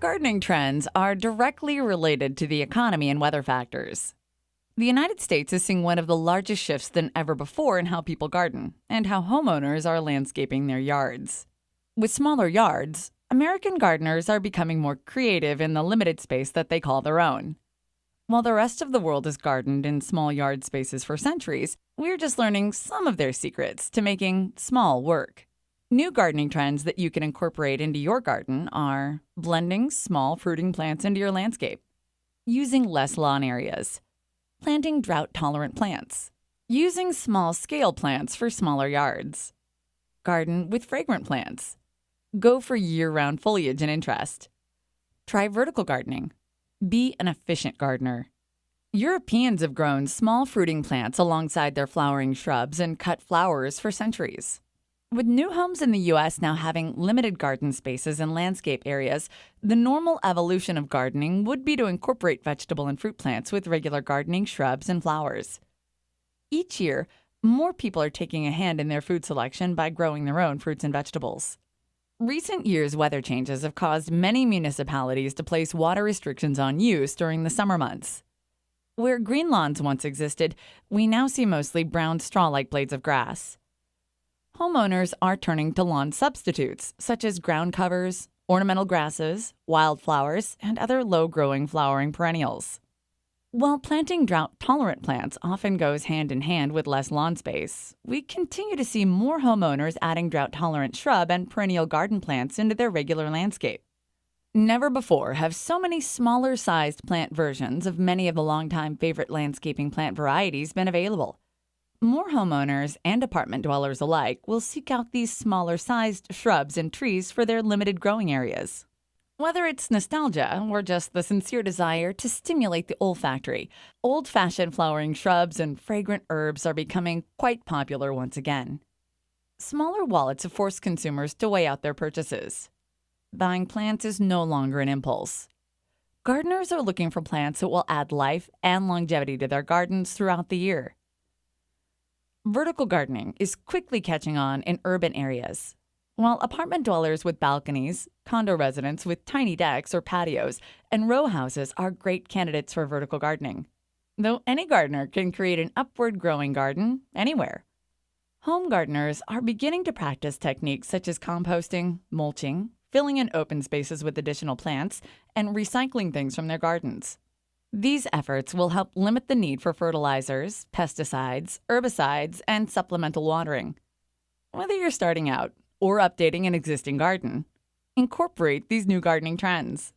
Gardening trends are directly related to the economy and weather factors. The United States is seeing one of the largest shifts than ever before in how people garden and how homeowners are landscaping their yards. With smaller yards, American gardeners are becoming more creative in the limited space that they call their own. While the rest of the world has gardened in small yard spaces for centuries, we're just learning some of their secrets to making small work. New gardening trends that you can incorporate into your garden are blending small fruiting plants into your landscape, using less lawn areas, planting drought-tolerant plants, using small-scale plants for smaller yards, garden with fragrant plants, go for year-round foliage and interest, try vertical gardening, be an efficient gardener. Europeans have grown small fruiting plants alongside their flowering shrubs and cut flowers for centuries. With new homes in the U.S. now having limited garden spaces and landscape areas, the normal evolution of gardening would be to incorporate vegetable and fruit plants with regular gardening shrubs and flowers. Each year, more people are taking a hand in their food selection by growing their own fruits and vegetables. Recent years' weather changes have caused many municipalities to place water restrictions on use during the summer months. Where green lawns once existed, we now see mostly brown straw-like blades of grass. Homeowners are turning to lawn substitutes, such as ground covers, ornamental grasses, wildflowers, and other low-growing flowering perennials. While planting drought-tolerant plants often goes hand in hand with less lawn space, we continue to see more homeowners adding drought-tolerant shrub and perennial garden plants into their regular landscape. Never before have so many smaller-sized plant versions of many of the longtime favorite landscaping plant varieties been available. More homeowners and apartment dwellers alike will seek out these smaller-sized shrubs and trees for their limited growing areas. Whether it's nostalgia or just the sincere desire to stimulate the olfactory, old-fashioned flowering shrubs and fragrant herbs are becoming quite popular once again. Smaller wallets have forced consumers to weigh out their purchases. Buying plants is no longer an impulse. Gardeners are looking for plants that will add life and longevity to their gardens throughout the year. Vertical gardening is quickly catching on in urban areas. While apartment dwellers with balconies, condo residents with tiny decks or patios, and row houses are great candidates for vertical gardening. Though any gardener can create an upward growing garden anywhere. Home gardeners are beginning to practice techniques such as composting, mulching, filling in open spaces with additional plants, and recycling things from their gardens. These efforts will help limit the need for fertilizers, pesticides, herbicides, and supplemental watering. Whether you're starting out or updating an existing garden, incorporate these new gardening trends.